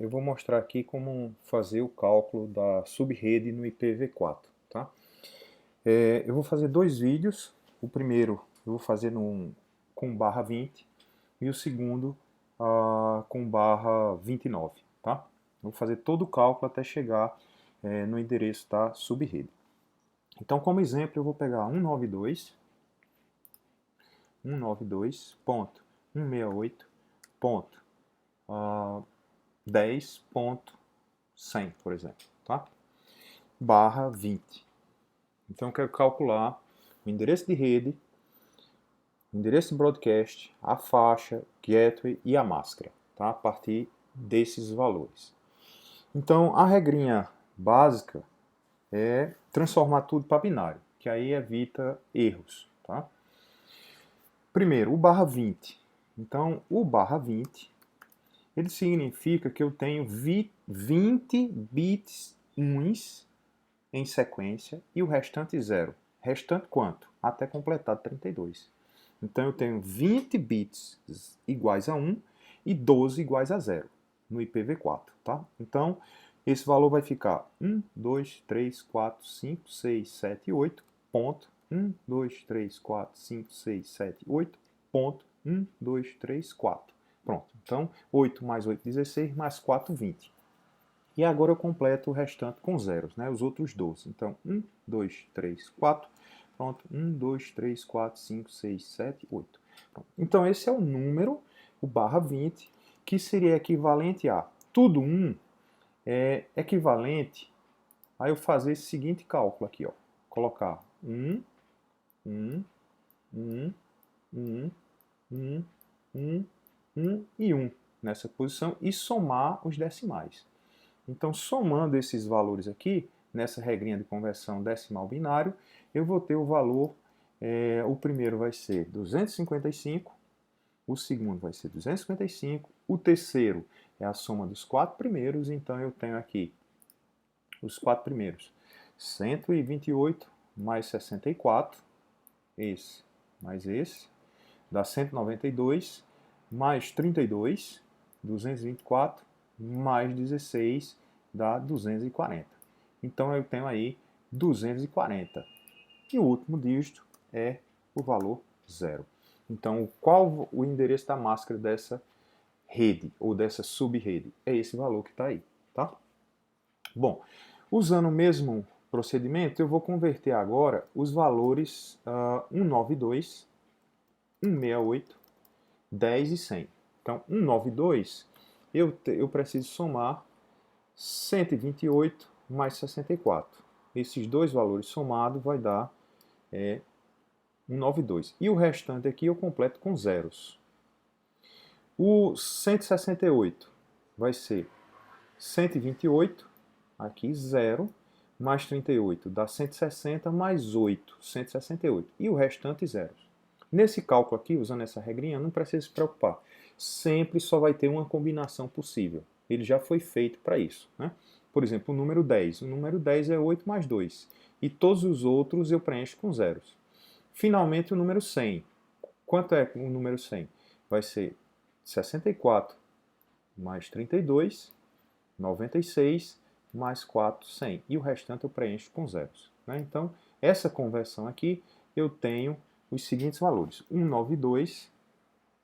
Eu vou mostrar aqui como fazer o cálculo da subrede no IPv4, tá? Eu vou fazer dois vídeos. O primeiro eu vou fazer com barra 20 e o segundo com barra 29, tá? Eu vou fazer todo o cálculo até chegar no endereço da subrede. Então, como exemplo, eu vou pegar 192.168.10.100, por exemplo, tá? Barra 20. Então eu quero calcular o endereço de rede, o endereço de broadcast, a faixa, gateway e a máscara, tá? A partir desses valores. Então a regrinha básica é transformar tudo para binário, que aí evita erros, tá? Primeiro, o barra 20. Então o barra 20, ele significa que eu tenho 20 bits uns em sequência e o restante zero. Restante quanto? Até completar 32. Então eu tenho 20 bits iguais a 1 e 12 iguais a 0 no IPv4, tá? Então esse valor vai ficar 1, 2, 3, 4, 5, 6, 7, 8, ponto. 1, 2, 3, 4, 5, 6, 7, 8, ponto. 1, 2, 3, 4. Pronto. Então 8 mais 8, 16, mais 4, 20. E agora eu completo o restante com zeros, né? Os outros 12. Então, 1, 2, 3, 4. Pronto. 1, 2, 3, 4, 5, 6, 7, 8. Pronto. Então, esse é o número, o barra 20, que seria equivalente a tudo 1 é equivalente a eu fazer esse seguinte cálculo aqui, ó. Colocar 1, 1, 1, 1, 1, 1, 1 e 1 nessa posição e somar os decimais. Então, somando esses valores aqui, nessa regrinha de conversão decimal binário, eu vou ter o valor, o primeiro vai ser 255, o segundo vai ser 255, o terceiro é a soma dos quatro primeiros, então eu tenho aqui os quatro primeiros, 128 mais 64, esse mais esse, dá 192, mais 32, 224, mais 16, dá 240. Então eu tenho aí 240. E o último dígito é o valor zero. Então, qual o endereço da máscara dessa rede, ou dessa subrede? É esse valor que está aí, tá? Bom, usando o mesmo procedimento, eu vou converter agora os valores 192, 168, 10 e 100. Então, 192, eu preciso somar 128 mais 64. Esses dois valores somados vai dar 192. E o restante aqui eu completo com zeros. O 168 vai ser 128, aqui 0, mais 38 dá 160, mais 8, 168. E o restante zeros. Nesse cálculo aqui, usando essa regrinha, não precisa se preocupar. Sempre só vai ter uma combinação possível. Ele já foi feito para isso, né? Por exemplo, o número 10. O número 10 é 8 mais 2. E todos os outros eu preencho com zeros. Finalmente, o número 100. Quanto é o número 100? Vai ser 64 mais 32, 96, mais 4, 100. E o restante eu preencho com zeros, né? Então, essa conversão aqui, eu tenho os seguintes valores. 192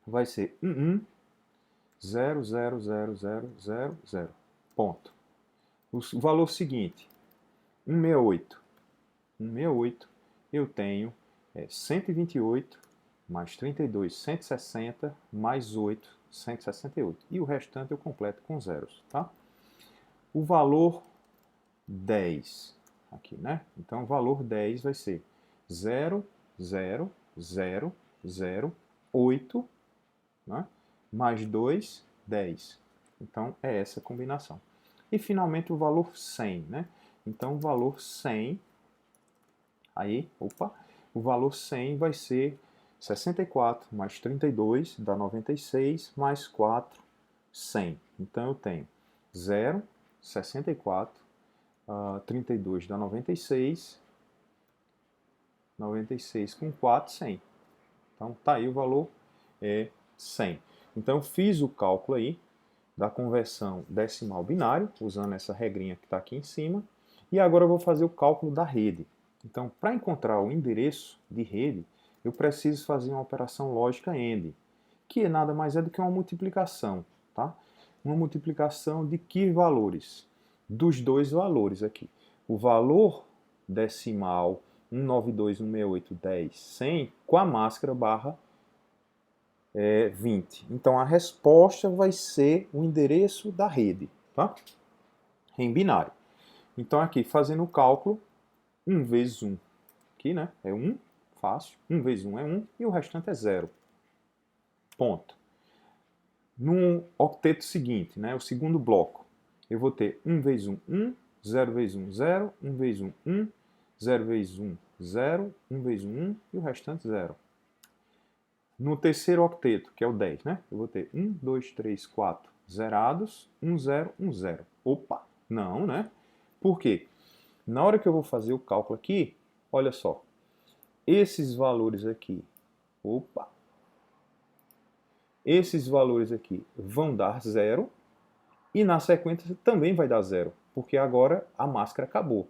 vai ser 11000000, ponto. O valor seguinte, 168. 168, eu tenho 128 mais 32, 160, mais 8, 168. E o restante eu completo com zeros, tá? O valor 10, aqui, né? Então, o valor 10 vai ser 0,00008, né? Mais 2, 10. Então, é essa combinação. E, finalmente, o valor 100, né? Então, o valor 100, aí, o valor 100 vai ser 64 mais 32 dá 96, mais 4, 100. Então, eu tenho 0, 64, 32 dá 96, 96 com 4, 100. Então, tá aí o valor 100. Então, fiz o cálculo aí, da conversão decimal binário, usando essa regrinha que está aqui em cima. E agora eu vou fazer o cálculo da rede. Então, para encontrar o endereço de rede, eu preciso fazer uma operação lógica AND, que nada mais é do que uma multiplicação. Tá? Uma multiplicação de que valores? Dos dois valores aqui. O valor decimal 192.168.10.100 com a máscara barra 20. Então a resposta vai ser o endereço da rede, tá? Em binário. Então aqui, fazendo o cálculo, 1 vezes 1, aqui, né? É 1, fácil. 1 vezes 1 é 1 e o restante é 0. Ponto. No octeto seguinte, né, o segundo bloco, eu vou ter 1 vezes 1, 1, 0 vezes 1, 0, 1 vezes 1, 1, 0 vezes 1, 0, 1 vezes 1, 1 e o restante 0. No terceiro octeto, que é o 10, né? Eu vou ter 1, 2, 3, 4 zerados, 1, 0, 1, 0. Opa, não, né? Por quê? Na hora que eu vou fazer o cálculo aqui, olha só, esses valores aqui, opa, esses valores aqui vão dar 0 e na sequência também vai dar 0, porque agora a máscara acabou.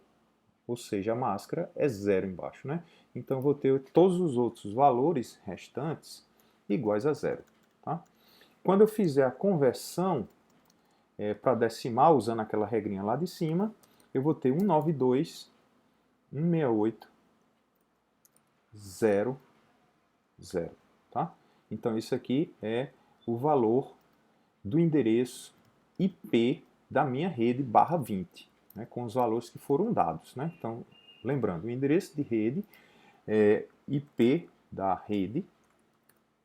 Ou seja, a máscara é 0 embaixo, né? Então, eu vou ter todos os outros valores restantes iguais a 0. Tá? Quando eu fizer a conversão para decimal, usando aquela regrinha lá de cima, eu vou ter 192.168.0.0. Tá? Então, isso aqui é o valor do endereço IP da minha rede barra 20. Né, com os valores que foram dados. Né? Então, lembrando, o endereço de rede é IP da rede,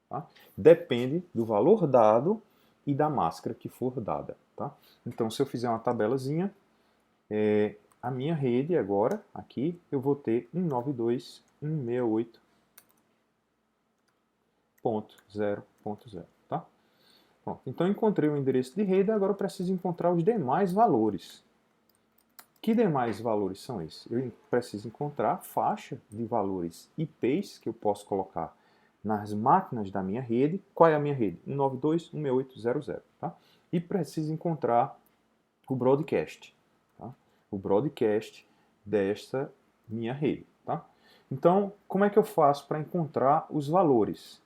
tá? Depende do valor dado e da máscara que for dada. Tá? Então, se eu fizer uma tabelazinha, a minha rede agora, aqui, eu vou ter 192.168.0.0. Tá? Pronto. Então, encontrei o endereço de rede, agora eu preciso encontrar os demais valores. Que demais valores são esses? Eu preciso encontrar a faixa de valores IPs que eu posso colocar nas máquinas da minha rede. Qual é a minha rede? 192.168.0.0. Tá? E preciso encontrar o broadcast. Tá? O broadcast desta minha rede. Tá? Então, como é que eu faço para encontrar os valores?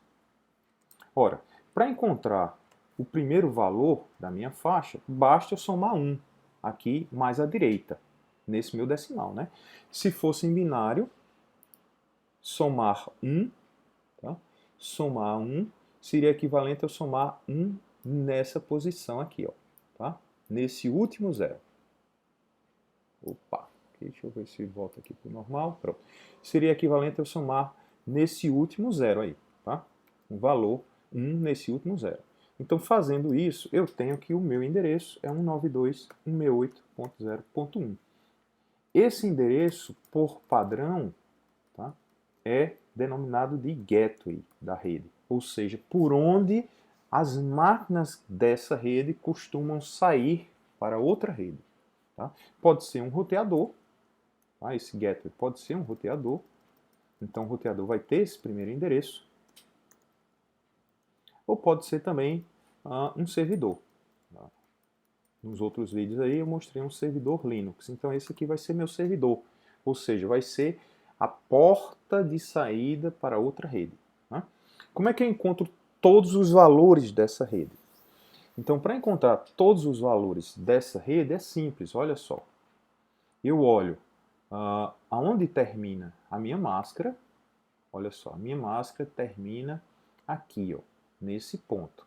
Ora, para encontrar o primeiro valor da minha faixa, basta eu somar 1 aqui mais à direita, nesse meu decimal. Né? Se fosse em binário, somar 1, tá? Somar 1 seria equivalente a eu somar 1 nessa posição aqui, ó, tá? Nesse último 0. Opa, deixa eu ver se volta aqui para o normal. Pronto. Seria equivalente a eu somar nesse último 0 aí, tá? Um valor 1 nesse último 0. Então, fazendo isso, eu tenho que o meu endereço é 192.168.0.1. Esse endereço, por padrão, tá, é denominado de gateway da rede, ou seja, por onde as máquinas dessa rede costumam sair para outra rede. Tá? Pode ser um roteador, tá? Esse gateway pode ser um roteador, então o roteador vai ter esse primeiro endereço, ou pode ser também um servidor. Tá? Nos outros vídeos aí eu mostrei um servidor Linux, então esse aqui vai ser meu servidor, ou seja, vai ser a porta de saída para outra rede. Né? Como é que eu encontro todos os valores dessa rede? Então, para encontrar todos os valores dessa rede é simples, olha só. Eu olho aonde termina a minha máscara, olha só, a minha máscara termina aqui, ó, nesse ponto.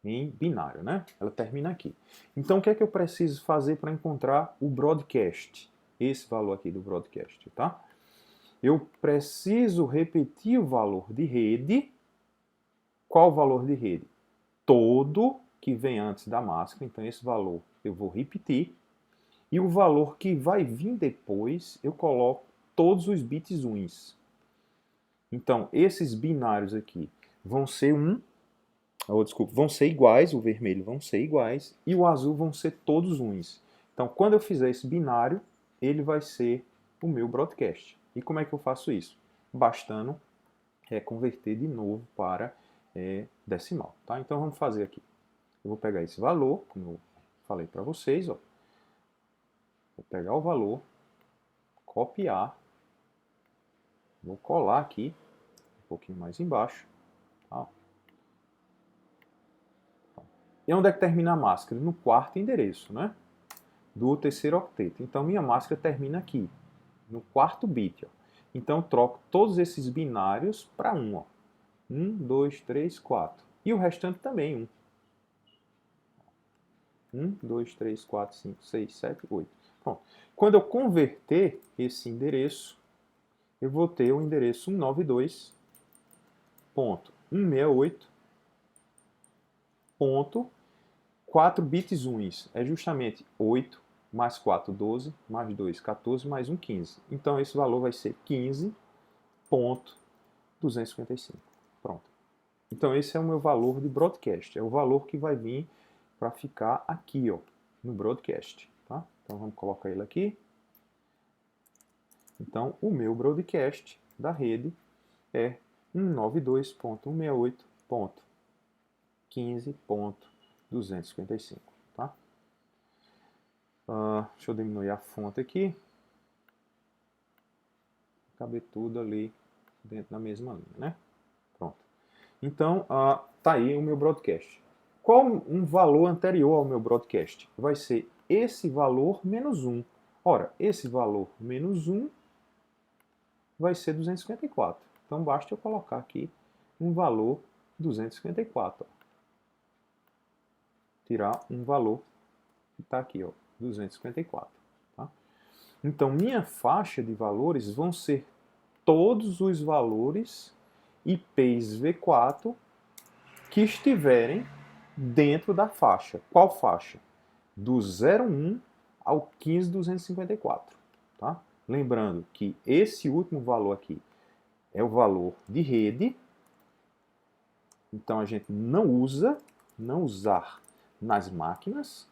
Em binário, né? Ela termina aqui. Então, o que é que eu preciso fazer para encontrar o broadcast? Esse valor aqui do broadcast, tá? Eu preciso repetir o valor de rede. Qual o valor de rede? Todo que vem antes da máscara. Então, esse valor eu vou repetir. E o valor que vai vir depois, eu coloco todos os bits uns. Então, esses binários aqui vão ser vão ser iguais, o vermelho vão ser iguais e o azul vão ser todos uns. Então, quando eu fizer esse binário, ele vai ser o meu broadcast. E como é que eu faço isso? Bastando converter de novo para decimal, tá? Então vamos fazer aqui. Eu vou pegar esse valor, como eu falei para vocês, ó. Vou pegar o valor, copiar, vou colar aqui, um pouquinho mais embaixo, tá? E onde é que termina a máscara? No quarto endereço, né? Do terceiro octeto. Então minha máscara termina aqui, no quarto bit, ó. Então troco todos esses binários para 1, ó. 1, 2, 3, 4. E o restante também, 1. 1, 2, 3, 4, 5, 6, 7, 8. Pronto. Quando eu converter esse endereço, eu vou ter o endereço 192.168.4 bits uns. É justamente 8 mais 4, 12, mais 2, 14, mais 1, 15. Então esse valor vai ser 15.255. Pronto. Então esse é o meu valor de broadcast. É o valor que vai vir para ficar aqui, ó, no broadcast. Tá? Então vamos colocar ele aqui. Então o meu broadcast da rede é 192.168.15.255. Tá? Deixa eu diminuir a fonte aqui. Caber tudo ali dentro da mesma linha, né? Pronto. Então, tá aí o meu broadcast. Qual um valor anterior ao meu broadcast? Vai ser esse valor menos 1. Ora, esse valor menos 1 vai ser 254. Então, basta eu colocar aqui um valor 254. Ó. Tirar um valor que está aqui, ó, 254. Tá? Então, minha faixa de valores vão ser todos os valores IPs V4 que estiverem dentro da faixa. Qual faixa? Do 01 ao 15254. Tá? Lembrando que esse último valor aqui é o valor de rede. Então a gente não usar nas máquinas.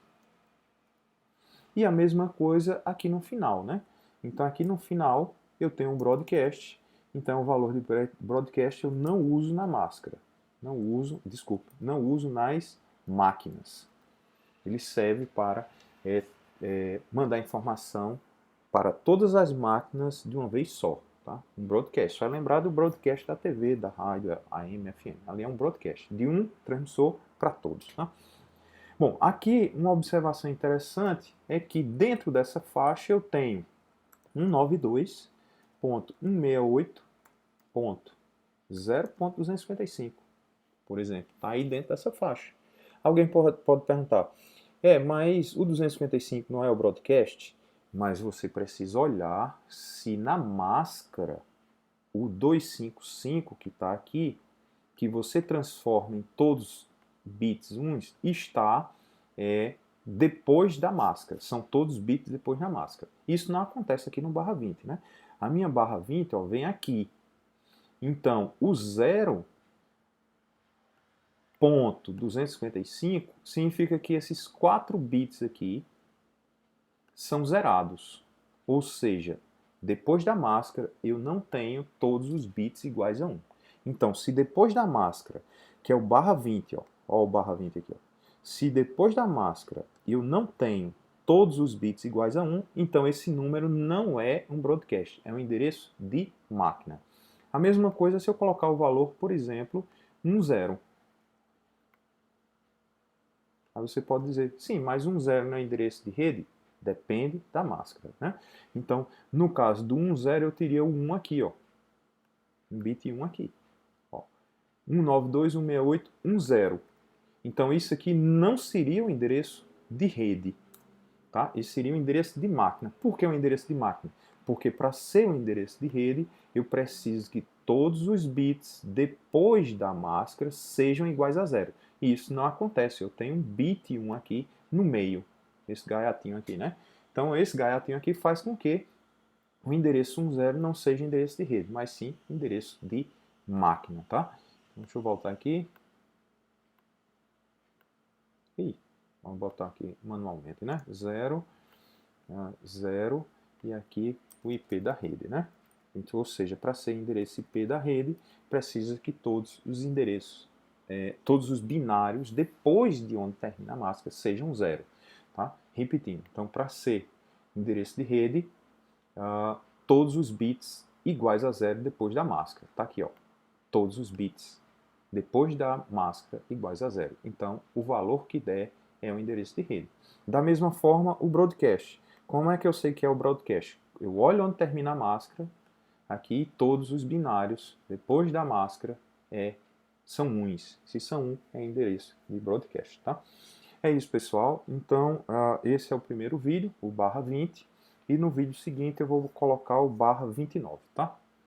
E a mesma coisa aqui no final, né? Então aqui no final eu tenho um broadcast. Então o valor de broadcast eu não uso na máscara. Não uso nas máquinas. Ele serve para mandar informação para todas as máquinas de uma vez só. Tá? Um broadcast. Só é lembrar do broadcast da TV, da rádio, AM, FM. Ali é um broadcast de um transmissor para todos. Tá? Bom, aqui uma observação interessante é que dentro dessa faixa eu tenho 192.168.0.255, por exemplo. Está aí dentro dessa faixa. Alguém pode perguntar, mas o 255 não é o broadcast? Mas você precisa olhar se na máscara o 255 que está aqui, que você transforma em todos bits uns, está depois da máscara. São todos bits depois da máscara. Isso não acontece aqui no barra 20, né? A minha barra 20 vem aqui. Então, o 0.255 significa que esses 4 bits aqui são zerados. Ou seja, depois da máscara eu não tenho todos os bits iguais a 1. Então, se depois da máscara, que é o barra 20, ó o barra 20 aqui, ó, se depois da máscara eu não tenho todos os bits iguais a 1, então esse número não é um broadcast, é um endereço de máquina. A mesma coisa se eu colocar o valor, por exemplo, 10. Aí você pode dizer, sim, mas 10 não é endereço de rede? Depende da máscara, né? Então, no caso do 10, eu teria o 1 aqui, ó. Um bit 1 aqui. Ó. 192.168.10. Então, isso aqui não seria o endereço de rede, tá? Isso seria o endereço de máquina. Por que o endereço de máquina? Porque para ser o endereço de rede, eu preciso que todos os bits depois da máscara sejam iguais a 0. E isso não acontece. Eu tenho um bit 1 aqui no meio. Esse gaiatinho aqui, né? Então, esse gaiatinho aqui faz com que o endereço 10 não seja endereço de rede, mas sim endereço de máquina, tá? Então, deixa eu voltar aqui. Vamos botar aqui manualmente, né? 0, 0 e aqui o IP da rede, né? Então, ou seja, para ser endereço IP da rede, precisa que todos os endereços todos os binários depois de onde termina a máscara sejam 0. Tá? Repetindo, então para ser endereço de rede, todos os bits iguais a 0 depois da máscara. Tá aqui, ó. Todos os bits depois da máscara iguais a 0. Então, o valor que der é o endereço de rede. Da mesma forma, o broadcast. Como é que eu sei que é o broadcast? Eu olho onde termina a máscara, aqui todos os binários depois da máscara são 1. Se são 1, é endereço de broadcast, tá? É isso, pessoal. Então, esse é o primeiro vídeo, o /20, e no vídeo seguinte eu vou colocar o /29, tá?